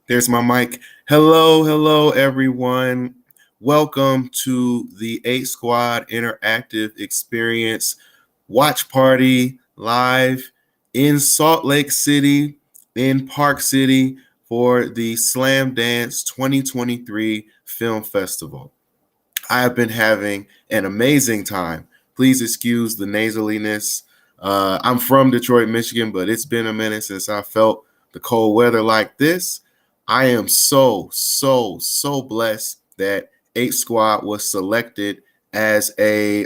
There's my mic. Hello, everyone. Welcome to the 8 Squad Interactive Experience Watch Party live in Salt Lake City, in Park City for the Slamdance 2023 Film Festival. I have been having an amazing time. Please excuse the nasaliness. I'm from Detroit, Michigan, but it's been a minute since I felt the cold weather like this. I am so blessed that 8 Squad was selected as a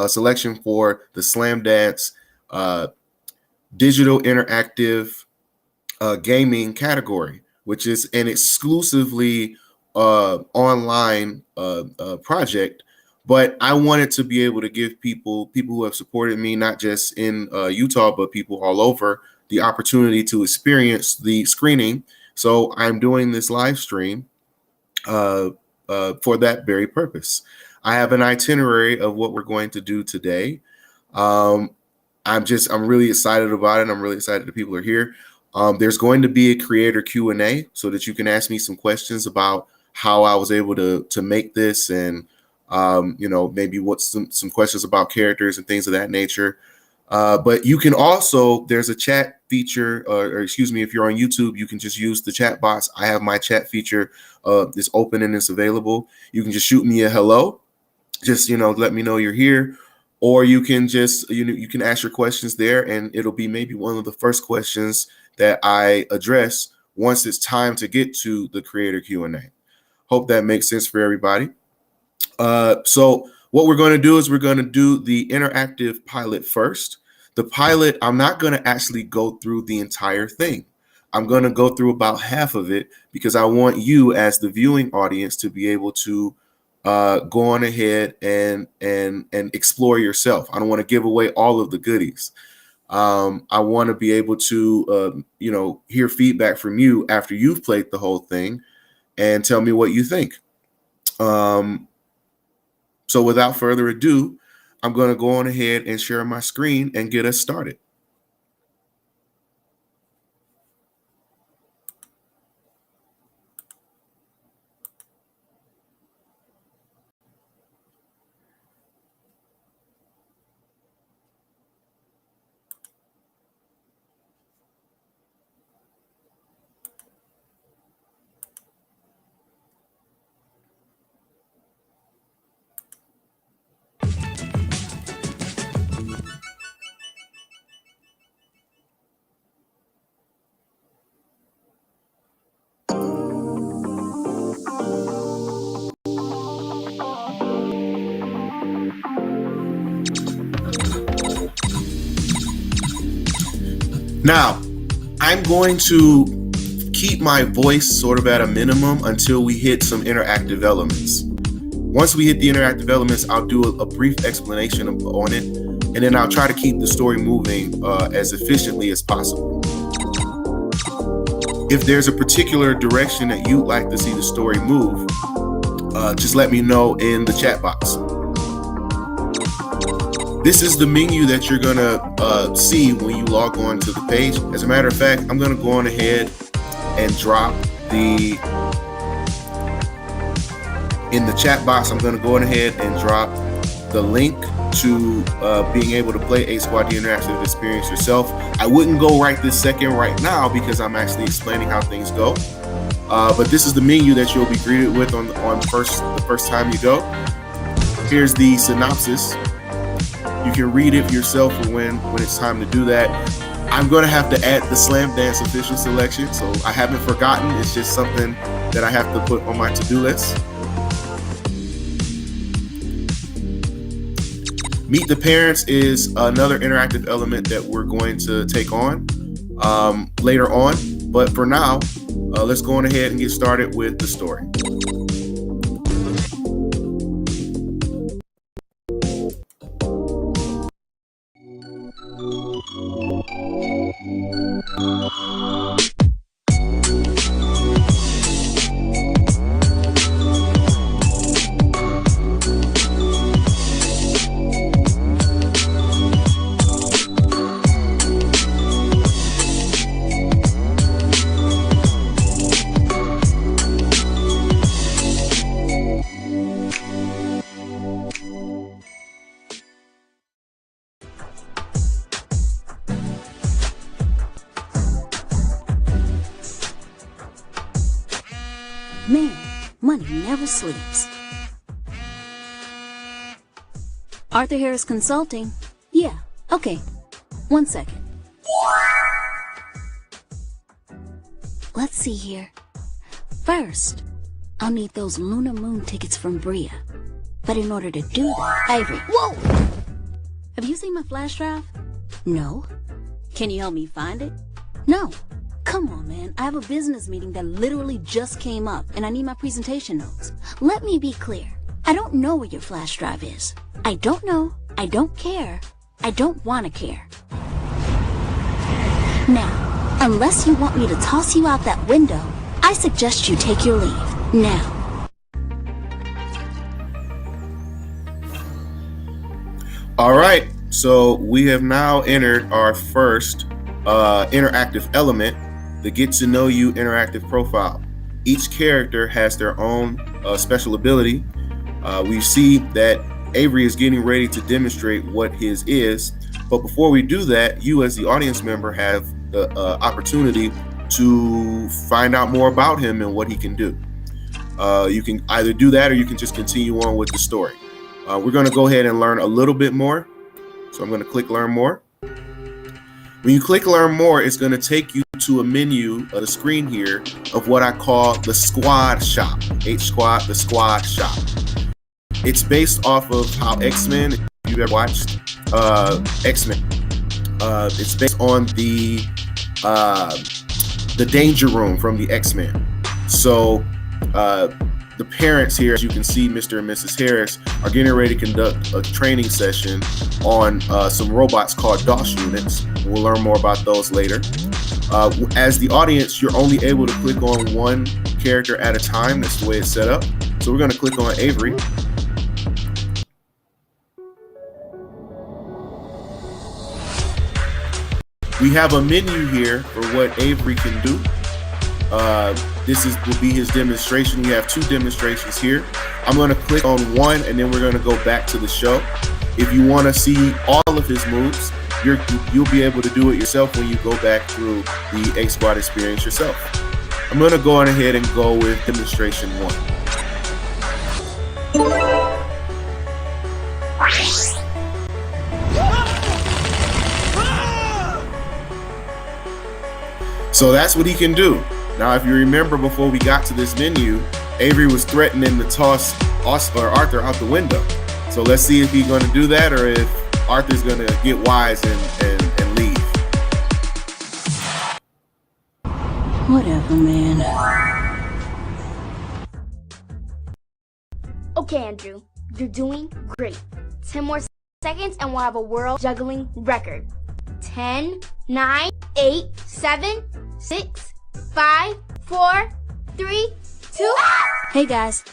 selection for the Slamdance digital interactive gaming category, which is an exclusively online project. But I wanted to be able to give people who have supported me, not just in Utah, but people all over, the opportunity to experience the screening. So I'm doing this live stream for that very purpose. I have an itinerary of what we're going to do today. I'm really excited about it. I'm really excited that people are here. There's going to be a creator Q&A so that you can ask me some questions about how I was able to make this, and maybe what's some questions about characters and things of that nature. But you can also, there's a chat feature, or excuse me, if you're on YouTube, you can just use the chat box. I have my chat feature it's open and it's available. You can just shoot me a hello, just let me know you're here, or you can just you can ask your questions there, and it'll be maybe one of the first questions that I address once it's time to get to the creator Q&A. Hope that makes sense for everybody. So what we're going to do is we're going to do the interactive pilot first. The pilot, I'm not going to actually go through the entire thing. I'm going to go through about half of it because I want you as the viewing audience to be able to go on ahead and explore yourself. I don't want to give away all of the goodies. I want to be able to, hear feedback from you after you've played the whole thing and tell me what you think. So without further ado, I'm going to go on ahead and share my screen and get us started. Now, I'm going to keep my voice sort of at a minimum until we hit some interactive elements. Once we hit the interactive elements, I'll do a brief explanation on it, and then I'll try to keep the story moving as efficiently as possible. If there's a particular direction that you'd like to see the story move, just let me know in the chat box. This is the menu that you're gonna see when you log on to the page. As a matter of fact, I'm gonna go on ahead and drop in the chat box, I'm gonna go on ahead and drop the link to being able to play A Squad, the interactive experience yourself. I wouldn't go right this second right now because I'm actually explaining how things go. But this is the menu that you'll be greeted with on the first time you go. Here's the synopsis. You can read it yourself when it's time to do that. I'm going to have to add the Slamdance official selection, so I haven't forgotten. It's just something that I have to put on my to-do list. Meet the Parents is another interactive element that we're going to take on later on. But for now, let's go on ahead and get started with the story. Man, money never sleeps. Arthur Harris Consulting? Yeah, okay. 1 second. Let's see here. First, I'll need those Lunar Moon tickets from Bria. But in order to do that, Avery, whoa! Have you seen my flash drive? No. Can you help me find it? No. Come on, man. I have a business meeting that literally just came up, and I need my presentation notes. Let me be clear. I don't know where your flash drive is. I don't know. I don't care. I don't want to care. Now, unless you want me to toss you out that window, I suggest you take your leave. Now. All right. So we have now entered our first interactive element. the Get to Know You interactive profile. Each character has their own special ability. We see that Avery is getting ready to demonstrate what his is, but before we do that, you as the audience member have the opportunity to find out more about him and what he can do. You can either do that or you can just continue on with the story. We're going to go ahead and learn a little bit more. So I'm going to click Learn More. When you click Learn More, it's going to take you to a menu of the screen here of what I call the Squad Shop. H-Squad, the Squad Shop. It's based off of how X-Men, if you've ever watched X-Men, it's based on the Danger Room from the X-Men. So the parents here, as you can see, Mr. and Mrs. Harris, are getting ready to conduct a training session on some robots called DOS units. We'll learn more about those later. As the audience, you're only able to click on one character at a time. That's the way it's set up. So we're going to click on Avery. We have a menu here for what Avery can do. This will be his demonstration. We have two demonstrations here. I'm going to click on one and then we're going to go back to the show. If you want to see all of his moves, you'll be able to do it yourself when you go back through the A Squad experience yourself. I'm going to go on ahead and go with demonstration 1. So that's what he can do. Now, if you remember before we got to this menu, Avery was threatening to toss Arthur out the window. So let's see if he's going to do that or if Arthur's going to get wise and leave. Whatever, man. Okay, Andrew, you're doing great. 10 more seconds and we'll have a world juggling record. 10, 9, 8, 7, 6, 5, 4, 3, 2. Hey, guys.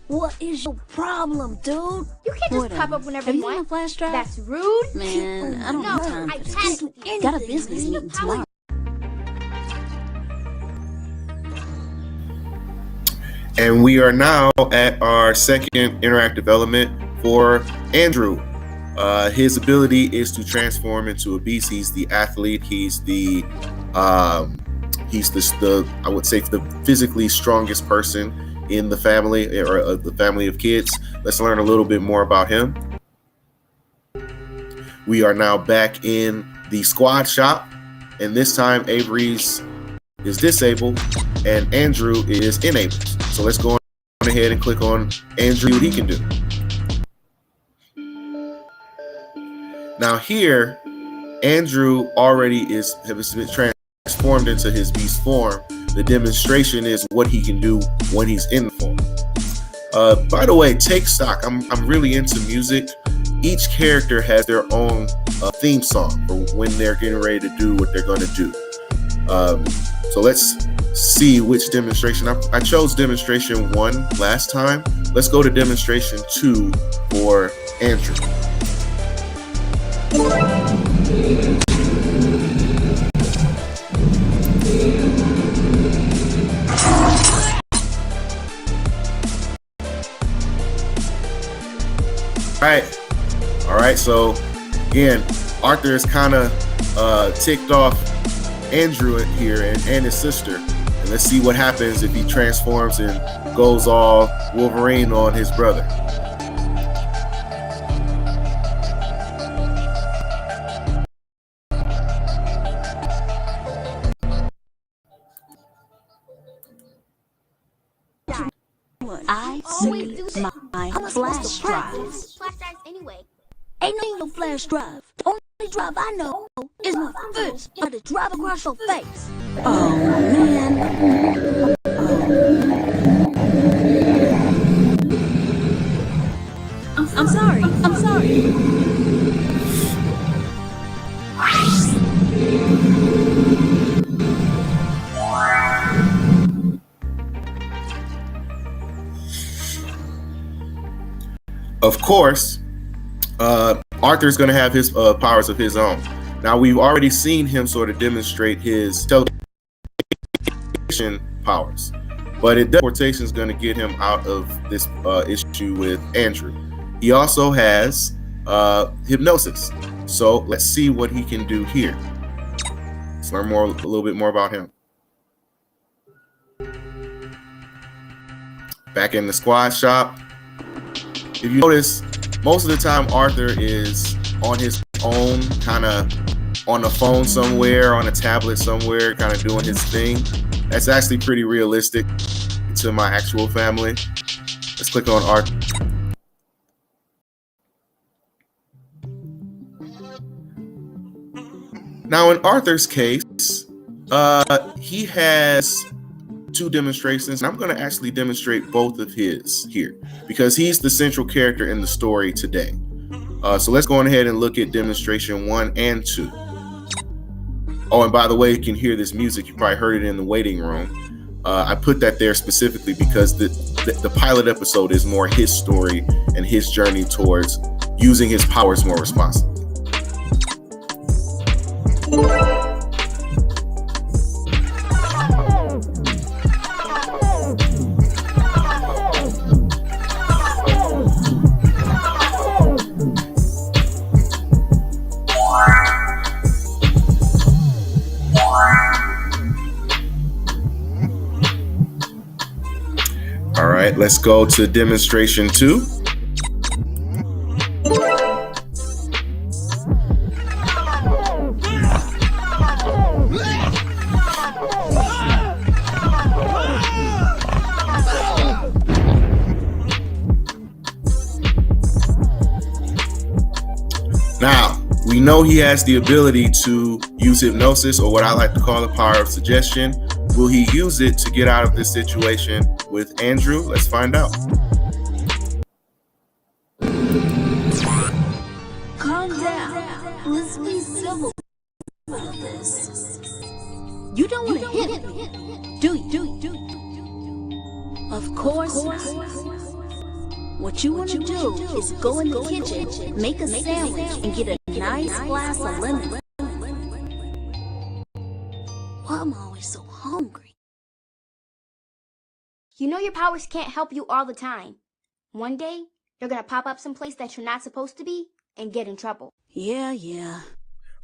What is your problem, dude? You can't just pop up whenever Have you you seen want. my flash drive? That's rude. Man, I don't No, have time I for this. can't with you. Got a business meeting tomorrow. And we are now at our second interactive element for Andrew. His ability is to transform into a beast. He's the athlete. He's the I would say the physically strongest person in the family or the family of kids. Let's learn a little bit more about him. We are now back in the squad shop, and this time Avery's is disabled and Andrew is enabled. So let's go on ahead and click on Andrew, what he can do. Now here, Andrew already has been transformed into his beast form. The demonstration is what he can do when he's in the form. By the way, take stock. I'm really into music. Each character has their own theme song for when they're getting ready to do what they're going to do. So let's see which demonstration. I chose demonstration 1 last time. Let's go to demonstration 2 for Andrew. All right. So again, Arthur is kind of ticked off Andrew here and his sister. And let's see what happens if he transforms and goes all Wolverine on his brother. I see my flash drive. Flash drives anyway. Ain't no flash drive. The only drive I know is my fist or the drive across your face. Oh, man. I'm sorry. Of course, Arthur's going to have his powers of his own. Now, we've already seen him sort of demonstrate his powers. But teleportation is going to get him out of this issue with Andrew. He also has hypnosis. So let's see what he can do here. Let's learn a little bit more about him. Back in the squad shop. If you notice, most of the time Arthur is on his own, kind of on a phone somewhere, on a tablet somewhere, kind of doing his thing. That's actually pretty realistic to my actual family. Let's click on Arthur. Now in Arthur's case, he has two demonstrations. I'm going to actually demonstrate both of his here because he's the central character in the story today. So let's go on ahead and look at demonstration 1 and 2. Oh, and by the way, you can hear this music. You probably heard it in the waiting room. I put that there specifically because the pilot episode is more his story and his journey towards using his powers more responsibly. All right, let's go to demonstration 2. Now, we know he has the ability to use hypnosis, or what I like to call the power of suggestion. Will he use it to get out of this situation with Andrew? Let's find out. Calm down. Let's be civil about this. You don't want to hit me, do you? Of course not. What you want to do is go in the kitchen, make a sandwich, and get a nice glass of lemon. Why am I always so hungry? You know your powers can't help you all the time. One day, you're gonna pop up someplace that you're not supposed to be and get in trouble. Yeah.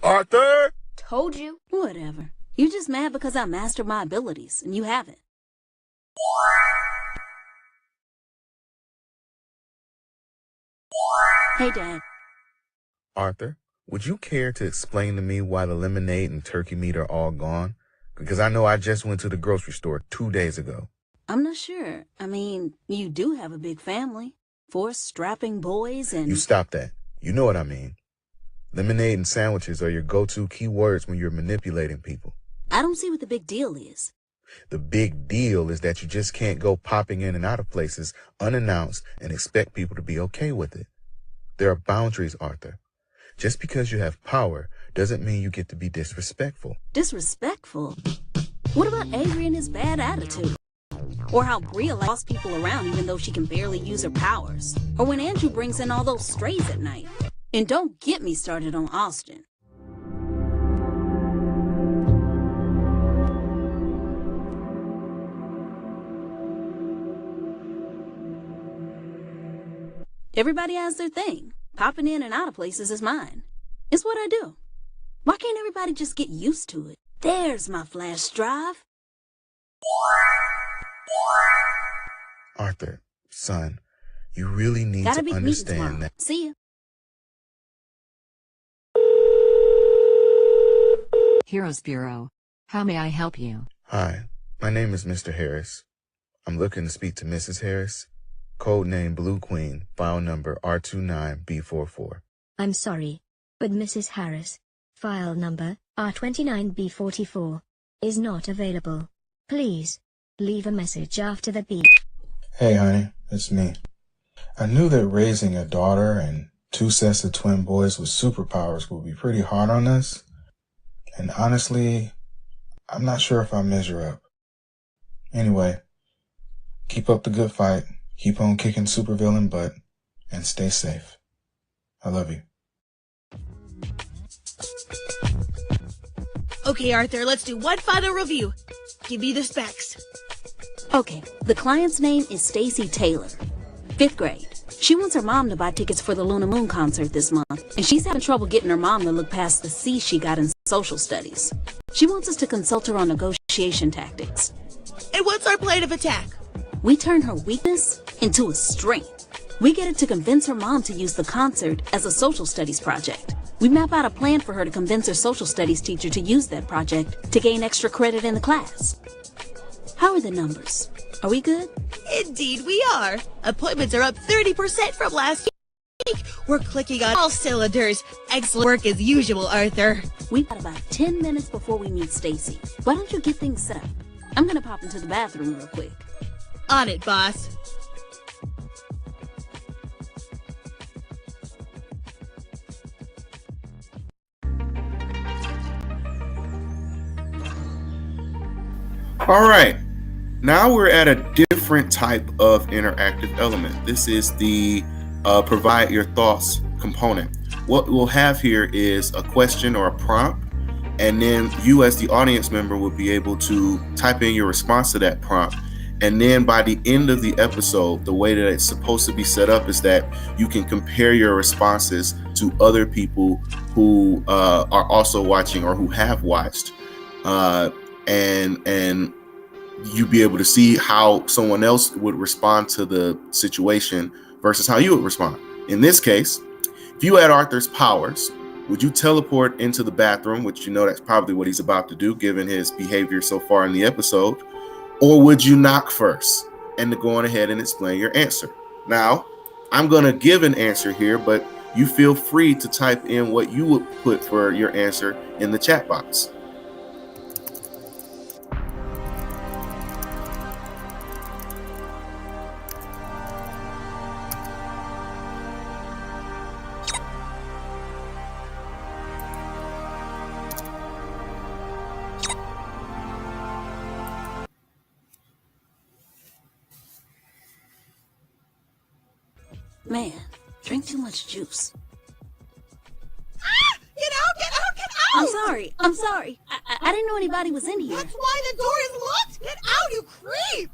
Arthur! Told you. Whatever. You're just mad because I mastered my abilities, and you haven't. Hey, Dad. Arthur, would you care to explain to me why the lemonade and turkey meat are all gone? Because I know I just went to the grocery store 2 days ago. I'm not sure. I mean, you do have a big family. 4 strapping boys and... You stop that. You know what I mean. Lemonade and sandwiches are your go-to key words when you're manipulating people. I don't see what the big deal is. The big deal is that you just can't go popping in and out of places unannounced and expect people to be okay with it. There are boundaries, Arthur. Just because you have power doesn't mean you get to be disrespectful. Disrespectful? What about Avery and his bad attitude? Or how Bria lost people around even though she can barely use her powers? Or when Andrew brings in all those strays at night? And don't get me started on Austin. Everybody has their thing. Popping in and out of places is mine. It's what I do. Why can't everybody just get used to it? There's my flash drive. Arthur, son, you really need Gotta to be understand that. See ya. Heroes Bureau. How may I help you? Hi, my name is Mr. Harris. I'm looking to speak to Mrs. Harris. Codename Blue Queen, file number R29B44. I'm sorry, but Mrs. Harris, file number R29B44, is not available. Please, leave a message after the beep. Hey honey, it's me. I knew that raising a daughter and 2 sets of twin boys with superpowers would be pretty hard on us. And honestly, I'm not sure if I measure up. Anyway, keep up the good fight. Keep on kicking supervillain butt, and stay safe. I love you. Okay, Arthur, let's do one final review. Give me the specs. Okay, the client's name is Stacy Taylor, 5th grade. She wants her mom to buy tickets for the Luna Moon concert this month, and she's having trouble getting her mom to look past the C she got in social studies. She wants us to consult her on negotiation tactics. And what's our plan of attack? We turn her weakness into a strength. We get her to convince her mom to use the concert as a social studies project. We map out a plan for her to convince her social studies teacher to use that project to gain extra credit in the class. How are the numbers? Are we good? Indeed we are. Appointments are up 30% from last week. We're clicking on all cylinders. Excellent work as usual, Arthur. We've got about 10 minutes before we meet Stacy. Why don't you get things set up? I'm gonna pop into the bathroom real quick. On it, boss. All right. Now we're at a different type of interactive element. This is the provide your thoughts component. What we'll have here is a question or a prompt, and then you as the audience member will be able to type in your response to that prompt. And then by the end of the episode, the way that it's supposed to be set up is that you can compare your responses to other people who are also watching or who have watched, and you be able to see how someone else would respond to the situation versus how you would respond. In this case, if you had Arthur's powers, would you teleport into the bathroom, which you know that's probably what he's about to do given his behavior so far in the episode, or would you knock first and go on ahead and explain your answer? Now, I'm going to give an answer here, but you feel free to type in what you would put for your answer in the chat box. Man, drink too much juice. Ah! Get out! Get out! Get out! I'm sorry. I didn't know anybody was in here. That's why the door is locked! Get out, you creep!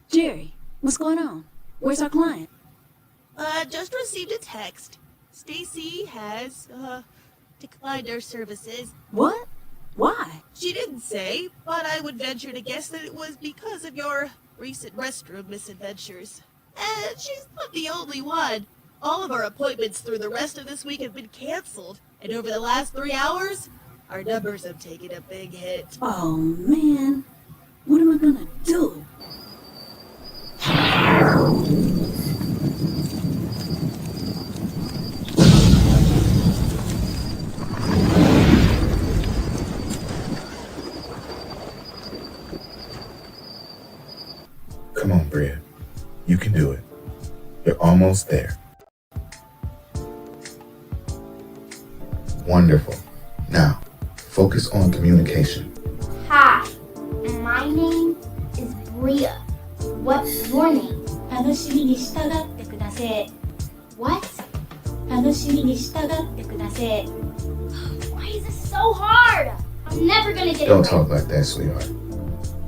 Jerry, what's going on? Where's our client? Just received a text. Stacy has, declined our services. What? Why? She didn't say, but I would venture to guess that it was because of your recent restroom misadventures. And she's not the only one. All of our appointments through the rest of this week have been canceled. And over the last 3 hours, our numbers have taken a big hit. Oh, man. What am I gonna do? Come on, Bria. You can do it. You're almost there. Wonderful. Now, focus on communication. Hi, my name is Bria. What's your name? 楽しみに従ってください。 What? 楽しみに従ってください。 Why is this so hard? I'm never gonna get Don't it. talk like that, sweetheart.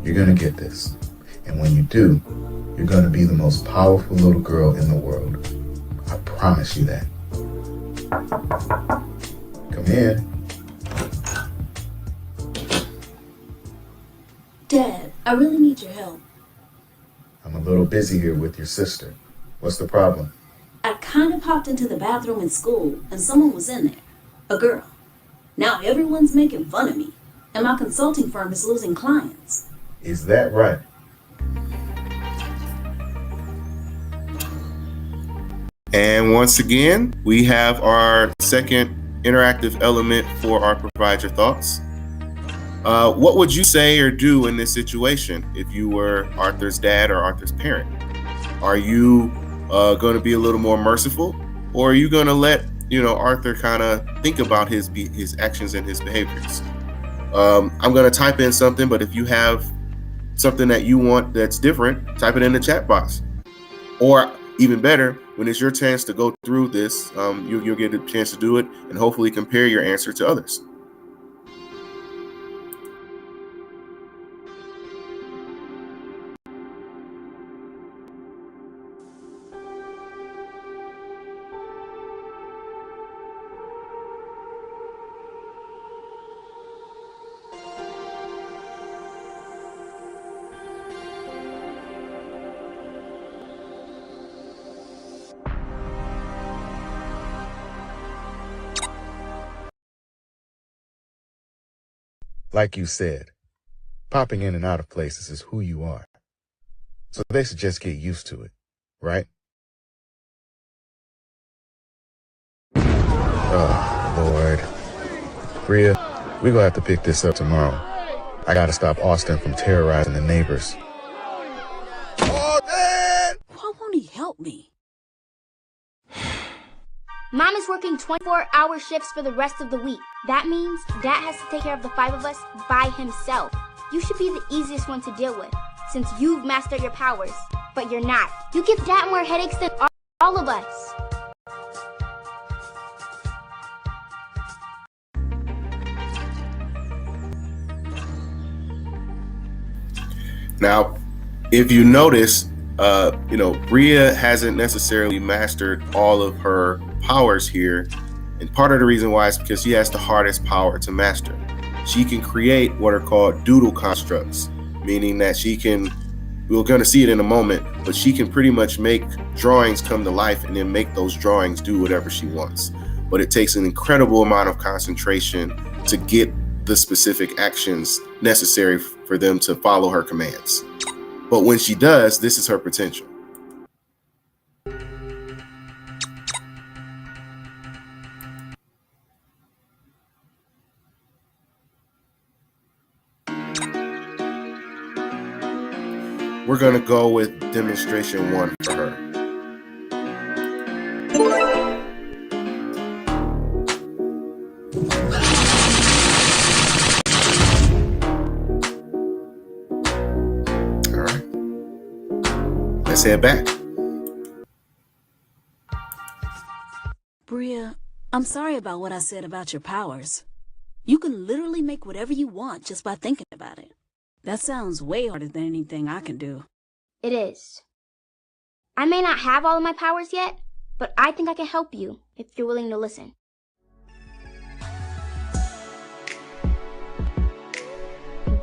You're gonna get this. And when you do, you're gonna be the most powerful little girl in the world. I promise you that. Come in. Dad, I really need your help. I'm a little busy here with your sister. What's the problem? I kind of popped into the bathroom in school, and someone was in there. A girl. Now everyone's making fun of me, and my consulting firm is losing clients. Is that right? And once again, we have our second interactive element for our Provide Your Thoughts. What would you say or do in this situation if you were Arthur's dad or Arthur's parent? Are you going to be a little more merciful, or are you going to let Arthur kind of think about his actions and his behaviors? I'm going to type in something, but if you have something that you want that's different, type it in the chat box. Or even better, when it's your chance to go through this, you'll get a chance to do it and hopefully compare your answer to others. Like you said, popping in and out of places is who you are. So they should just get used to it, right? Oh, Lord. Bria, we're gonna have to pick this up tomorrow. I gotta stop Austin from terrorizing the neighbors. Why won't he help me? Mom is working 24-hour shifts for the rest of the week. That means Dad has to take care of the 5 of us by himself. You should be the easiest one to deal with, since you've mastered your powers. But you're not. You give Dad more headaches than all of us. Now, if you notice, Bria hasn't necessarily mastered all of her powers here. And part of the reason why is because she has the hardest power to master. She can create what are called doodle constructs, meaning that we're going to see it in a moment, but she can pretty much make drawings come to life and then make those drawings do whatever she wants. But it takes an incredible amount of concentration to get the specific actions necessary for them to follow her commands. But when she does, this is her potential. We're going to go with demonstration 1 for her. All right. Let's head back. Bria, I'm sorry about what I said about your powers. You can literally make whatever you want just by thinking about it. That sounds way harder than anything I can do. It is. I may not have all of my powers yet, but I think I can help you if you're willing to listen.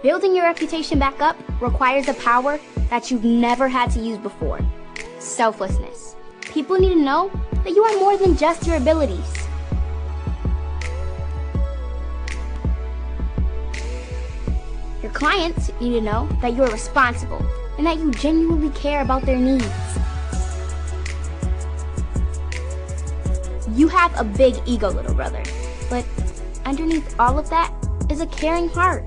Building your reputation back up requires a power that you've never had to use before. Selflessness. People need to know that you are more than just your abilities. Your clients need to know that you are responsible and that you genuinely care about their needs. You have a big ego, little brother, but underneath all of that is a caring heart.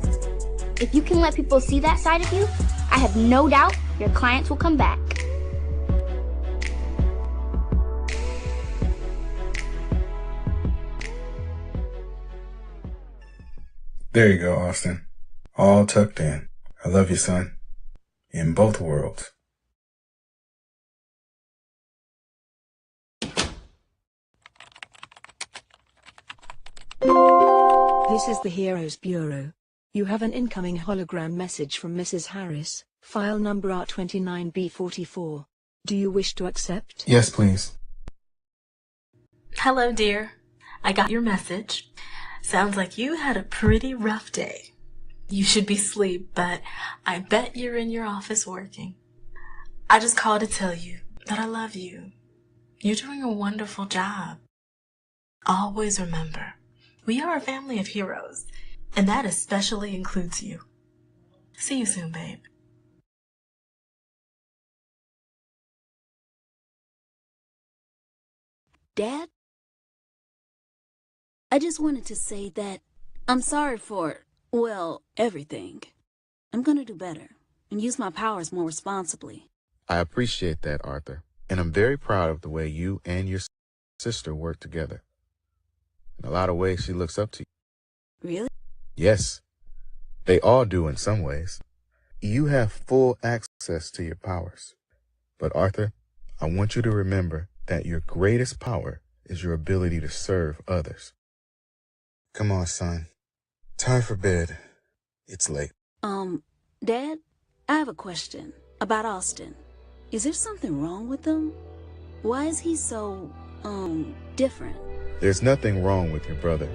If you can let people see that side of you, I have no doubt your clients will come back. There you go, Austin. All tucked in. I love you, son. In both worlds. This is the Heroes Bureau. You have an incoming hologram message from Mrs. Harris, file number R29B44. Do you wish to accept? Yes, please. Hello, dear. I got your message. Sounds like you had a pretty rough day. You should be asleep, but I bet you're in your office working. I just called to tell you that I love you. You're doing a wonderful job. Always remember, we are a family of heroes, and that especially includes you. See you soon, babe. Dad? I just wanted to say that I'm sorry for, well, everything. I'm gonna do better and use my powers more responsibly. I appreciate that, Arthur, and I'm very proud of the way you and your sister work together. In a lot of ways, she looks up to you. Really? Yes, they all do in some ways. You have full access to your powers. But Arthur, I want you to remember that your greatest power is your ability to serve others. Come on, son. Time for bed. It's late. Dad, I have a question about Austin. Is there something wrong with him? Why is he so, different? There's nothing wrong with your brother.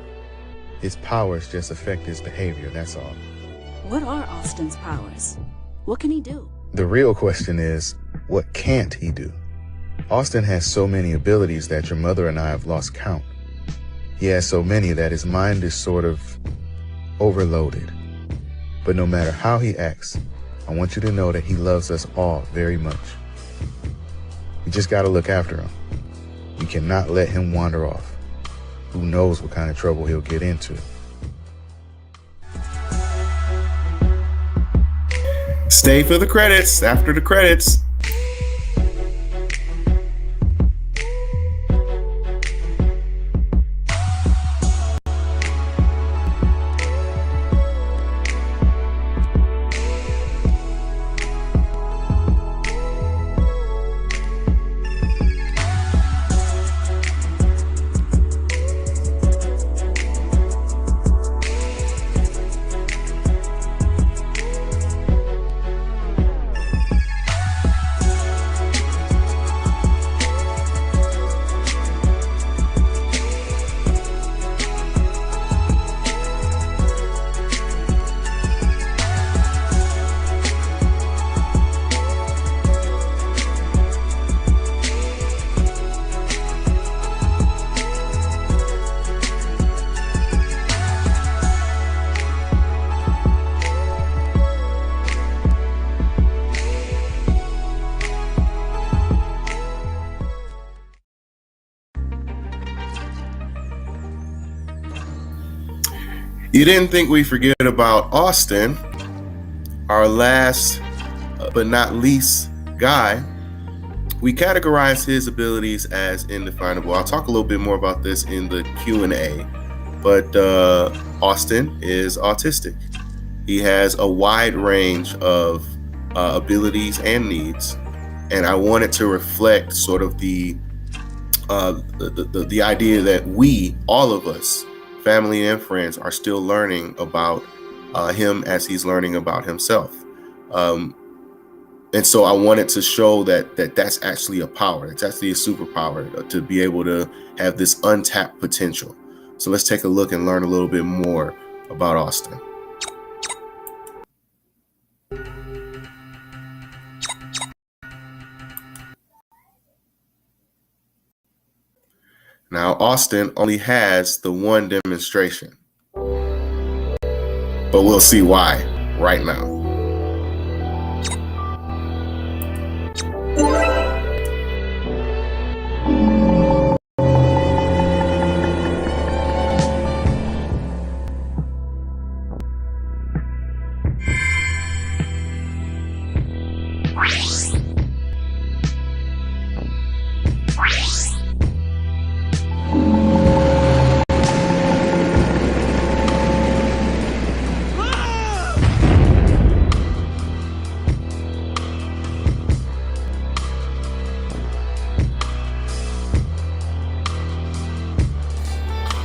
His powers just affect his behavior, that's all. What are Austin's powers? What can he do? The real question is, what can't he do? Austin has so many abilities that your mother and I have lost count. He has so many that his mind is sort of overloaded. But no matter how he acts, I want you to know that he loves us all very much. You just gotta look after him. You cannot let him wander off. Who knows what kind of trouble he'll get into. Stay for the credits. After the credits. You didn't think we forget about Austin, our last but not least guy. We categorize his abilities as indefinable. I'll talk a little bit more about this in the Q&A, but Austin is autistic. He has a wide range of abilities and needs, and I wanted to reflect sort of the idea that we, all of us, family and friends, are still learning about him as he's learning about himself. And so I wanted to show that that's actually a power. It's actually a superpower to be able to have this untapped potential. So let's take a look and learn a little bit more about Austin. Now, Austin only has the one demonstration, but we'll see why right now.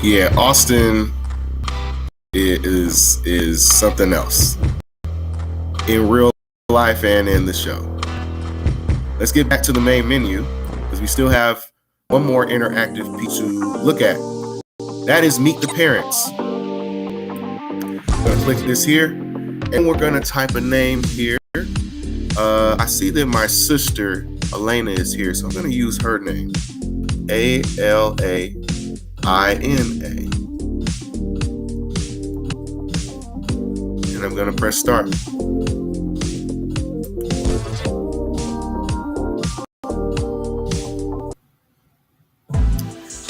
Yeah, Austin is something else in real life and in the show. Let's get back to the main menu because we still have one more interactive piece to look at. That is Meet the Parents. I'm gonna click this here and we're gonna type a name here. I see that my sister Elena is here, so I'm gonna use her name. ALAINA. And I'm gonna press start.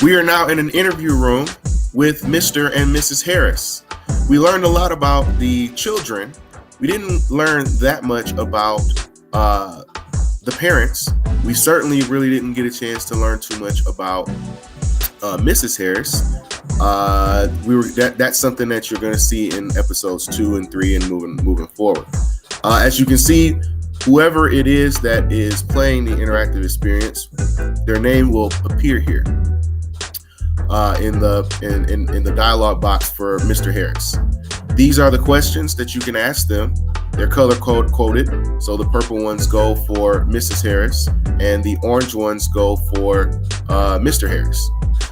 We are now in an interview room with Mr. and Mrs. Harris. We learned a lot about the children. We didn't learn that much about the parents, we certainly really didn't get a chance to learn too much about Mrs. Harris. That's something that you're going to see in episodes 2 and 3 and moving forward. As you can see, whoever it is that is playing the interactive experience, their name will appear here in the dialogue box for Mr. Harris. These are the questions that you can ask them. They're color coded, so the purple ones go for Mrs. Harris and the orange ones go for Mr. Harris.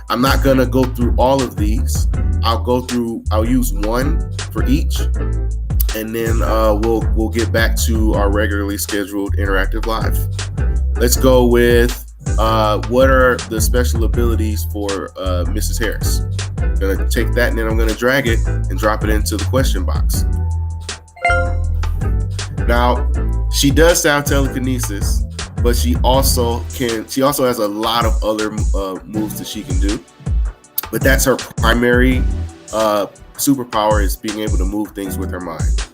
I'm not gonna go through all of these. I'll use one for each, and then we'll get back to our regularly scheduled interactive live. Let's go with what are the special abilities for Mrs. Harris. I'm gonna take that and then I'm gonna drag it and drop it into the question box. Now, she does sound telekinesis, but she also has a lot of other moves that she can do. But that's her primary superpower, is being able to move things with her mind.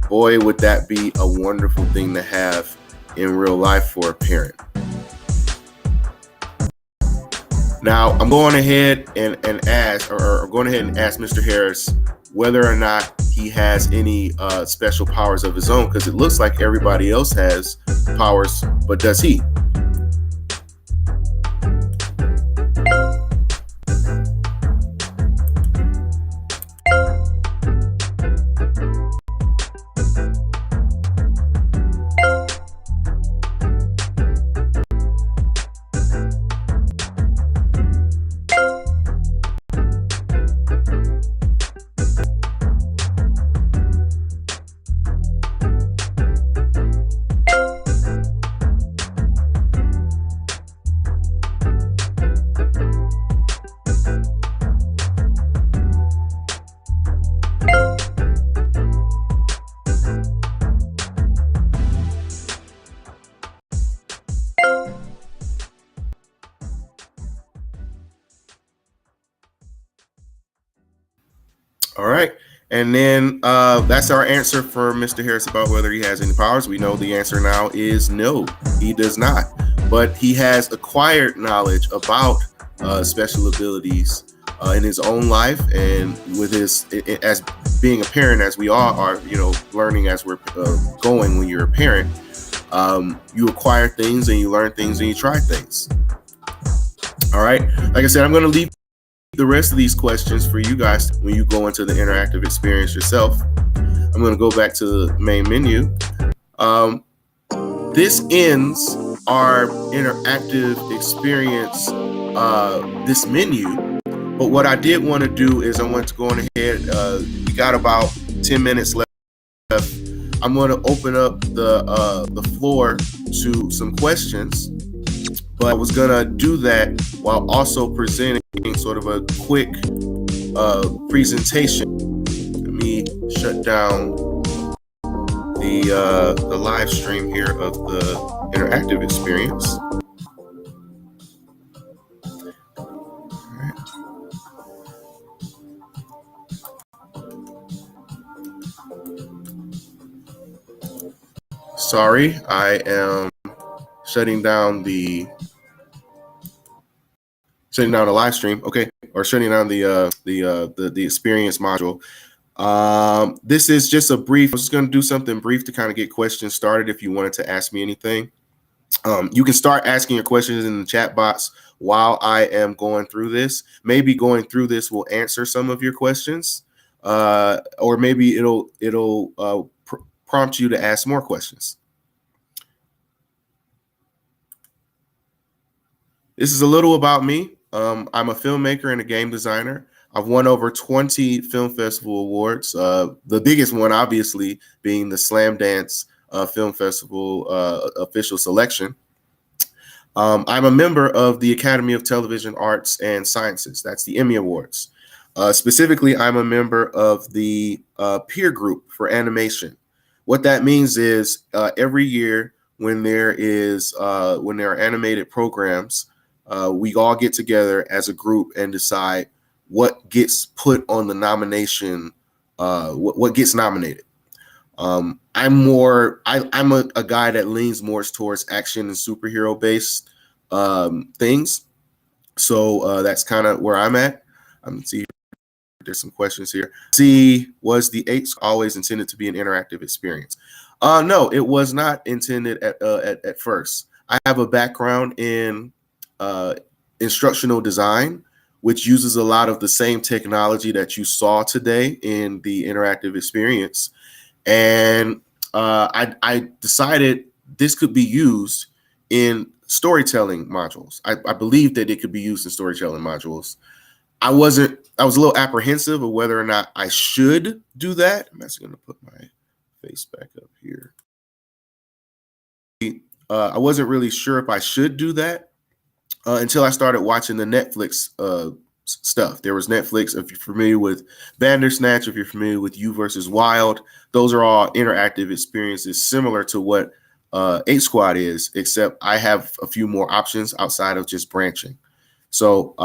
Boy, would that be a wonderful thing to have in real life for a parent. Now, I'm going ahead and ask Mr. Harris whether or not he has any special powers of his own, because it looks like everybody else has powers, but does he? All right. And then that's our answer for Mr. Harris about whether he has any powers. We know the answer now is no, he does not. But he has acquired knowledge about special abilities in his own life, and with his, as being a parent, as we all are, learning as we're going. When you're a parent, you acquire things and you learn things and you try things. All right. Like I said, I'm going to leave the rest of these questions for you guys when you go into the interactive experience yourself. I'm going to go back to the main menu. This ends our interactive experience, this menu. But what I did want to do is I want to go on ahead. We got about 10 minutes left. I'm going to open up the floor to some questions. But I was going to do that while also presenting sort of a quick presentation. Let me shut down the live stream here of the interactive experience. All right. Sorry, I am shutting down the live stream. Okay, or shutting down the experience module. This is just a brief. I'm just going to do something brief to kind of get questions started. If you wanted to ask me anything, you can start asking your questions in the chat box while I am going through this. Maybe going through this will answer some of your questions, or maybe it'll prompt you to ask more questions. This is a little about me. I'm a filmmaker and a game designer. I've won over 20 film festival awards. The biggest one, obviously, being the Slamdance Film Festival official selection. I'm a member of the Academy of Television Arts and Sciences. That's the Emmy Awards. Specifically, I'm a member of the peer group for animation. What that means is every year when there are animated programs, we all get together as a group and decide what gets put on the nomination, what gets nominated. I'm a guy that leans more towards action and superhero based things. So that's kind of where I'm at. See, there's some questions here. C, was the 8 always intended to be an interactive experience? No, it was not intended at first. I have a background in instructional design, which uses a lot of the same technology that you saw today in the interactive experience. And I decided this could be used in storytelling modules. I believe that it could be used in storytelling modules. I was a little apprehensive of whether or not I should do that. I'm actually going to put my face back up here. I wasn't really sure if I should do that until I started watching the Netflix stuff. There was Netflix. If you're familiar with Bandersnatch, if you're familiar with You versus Wild, those are all interactive experiences similar to what 8 Squad is, except I have a few more options outside of just branching. So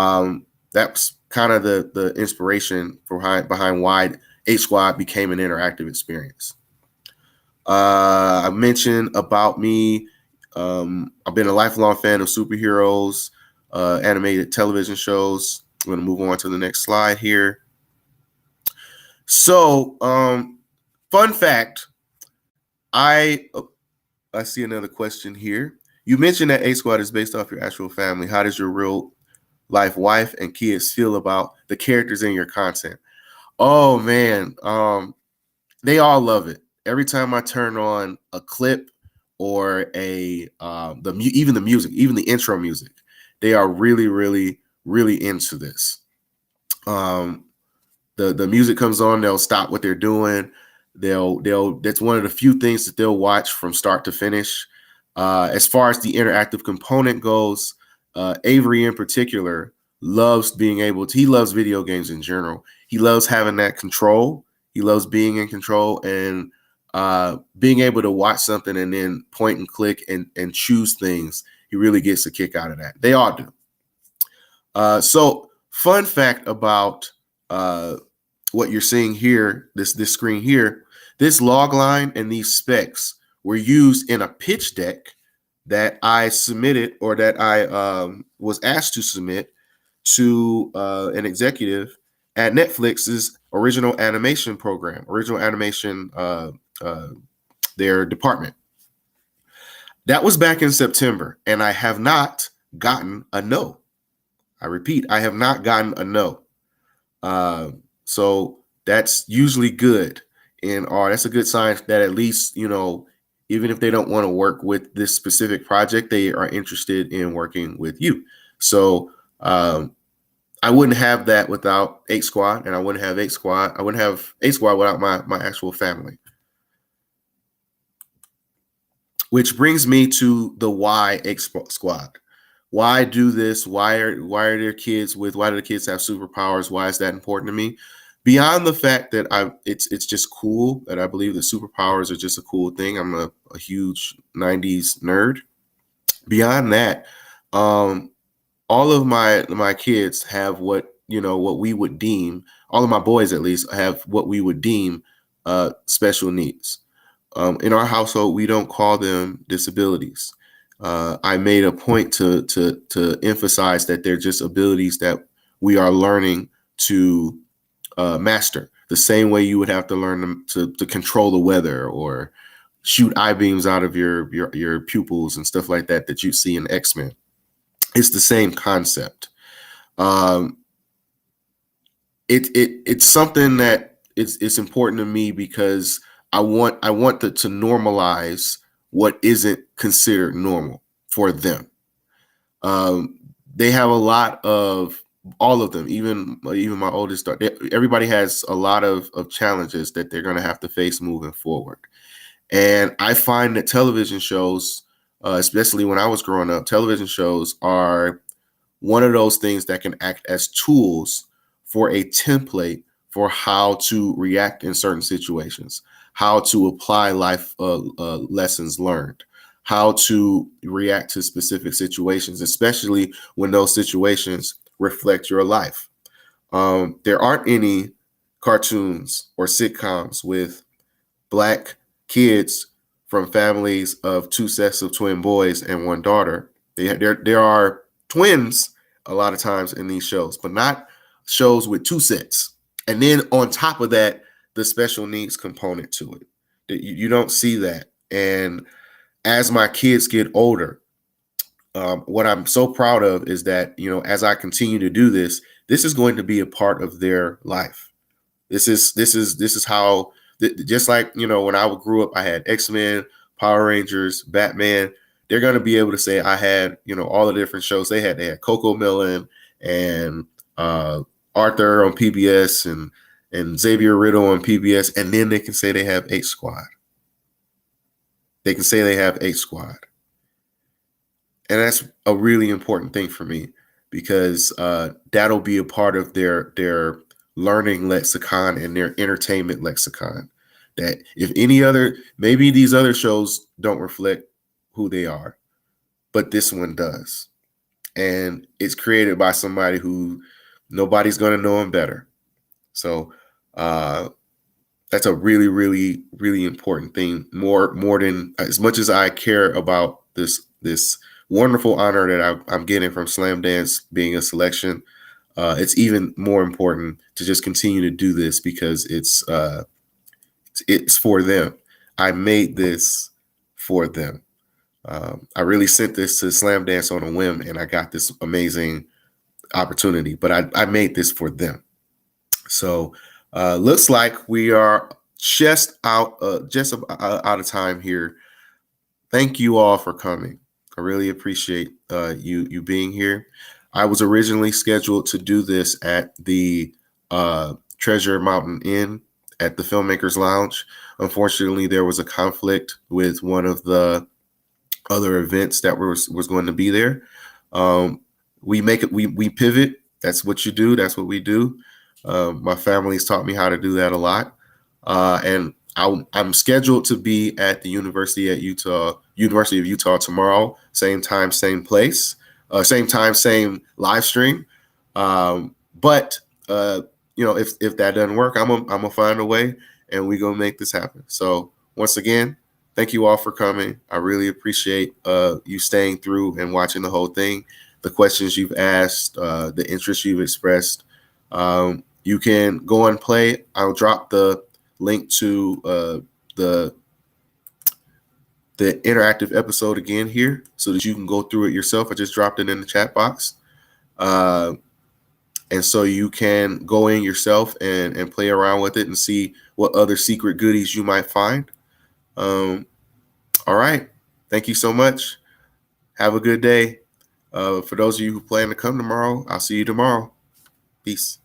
that's kind of the inspiration behind why 8 Squad became an interactive experience. I mentioned about me. I've been a lifelong fan of superheroes, animated television shows. I'm going to move on to the next slide here. So, fun fact, I see another question here. You mentioned that 8 Squad is based off your actual family. How does your real life wife and kids feel about the characters in your content? Oh man, they all love it. Every time I turn on a clip or even the music, even the intro music, they are really, really, really into this. The music comes on, they'll stop what they're doing. That's one of the few things that they'll watch from start to finish. As far as the interactive component goes, Avery in particular loves he loves video games in general. He loves having that control. He loves being in control and being able to watch something and then point and click and choose things. He really gets a kick out of that. They all do. So fun fact about what you're seeing here, this screen here, this log line and these specs were used in a pitch deck that I submitted, or that I was asked to submit to an executive at Netflix's original animation program, their department. That was back in September, and I have not gotten a no. I repeat, I have not gotten a no. So that's usually good. And that's a good sign that at least, even if they don't want to work with this specific project, they are interested in working with you. So I wouldn't have that without 8 Squad, and I wouldn't have 8 Squad. I wouldn't have 8 Squad without my actual family. Which brings me to the why 8 Squad. Why do this? Why do the kids have superpowers? Why is that important to me? Beyond the fact that it's just cool, that I believe that superpowers are just a cool thing. I'm a huge 90s nerd. Beyond that, all of my kids have what we would deem, all of my boys at least have what we would deem special needs. In our household, we don't call them disabilities. I made a point to emphasize that they're just abilities that we are learning to master, the same way you would have to learn them to control the weather or shoot eye beams out of your pupils and stuff like that you see in X-Men. It's the same concept. It's something that it's important to me because I want to normalize what isn't considered normal for them. They have a lot of, all of them, even my oldest daughter, everybody has a lot of challenges that they're going to have to face moving forward. And I find that television shows, especially when I was growing up, television shows are one of those things that can act as tools for a template for how to react in certain situations, how to apply life lessons learned, how to react to specific situations, especially when those situations reflect your life. There aren't any cartoons or sitcoms with Black kids from families of two sets of twin boys and one daughter. There are twins a lot of times in these shows, but not shows with two sets. And then on top of that, the special needs component to it. You don't see that. And as my kids get older, what I'm so proud of is that, as I continue to do this, this is going to be a part of their life. This is how, just like, when I grew up, I had X-Men, Power Rangers, Batman. They're going to be able to say I had, all the different shows they had. They had Coco Melon and Arthur on PBS and Xavier Riddle on PBS. And then they can say they have H Squad. They can say they have H Squad. And that's a really important thing for me, because that'll be a part of their learning lexicon and their entertainment lexicon. That if maybe these other shows don't reflect who they are, but this one does. And it's created by somebody who nobody's going to know him better. So that's a really, really, really important thing. More than, as much as I care about this wonderful honor that I'm getting from Slamdance being a selection, it's even more important to just continue to do this, because it's for them. I made this for them. I really sent this to Slamdance on a whim, and I got this amazing opportunity, but I made this for them. So looks like we are just out of time here. Thank you all for coming. I really appreciate you being here. I was originally scheduled to do this at the Treasure Mountain Inn at the Filmmakers Lounge. Unfortunately, there was a conflict with one of the other events that was going to be there. We pivot. That's what you do. That's what we do. My family's taught me how to do that a lot. And I'm scheduled to be at the University of Utah tomorrow. Same time, same place. Same time, same live stream. But if that doesn't work, I'm gonna find a way, and we're gonna make this happen. So once again, thank you all for coming. I really appreciate you staying through and watching the whole thing. The questions you've asked, the interest you've expressed. You can go and play. I'll drop the link to the interactive episode again here, so that you can go through it yourself. I just dropped it in the chat box. And so you can go in yourself and play around with it and see what other secret goodies you might find. All right. Thank you so much. Have a good day. For those of you who plan to come tomorrow, I'll see you tomorrow. Peace.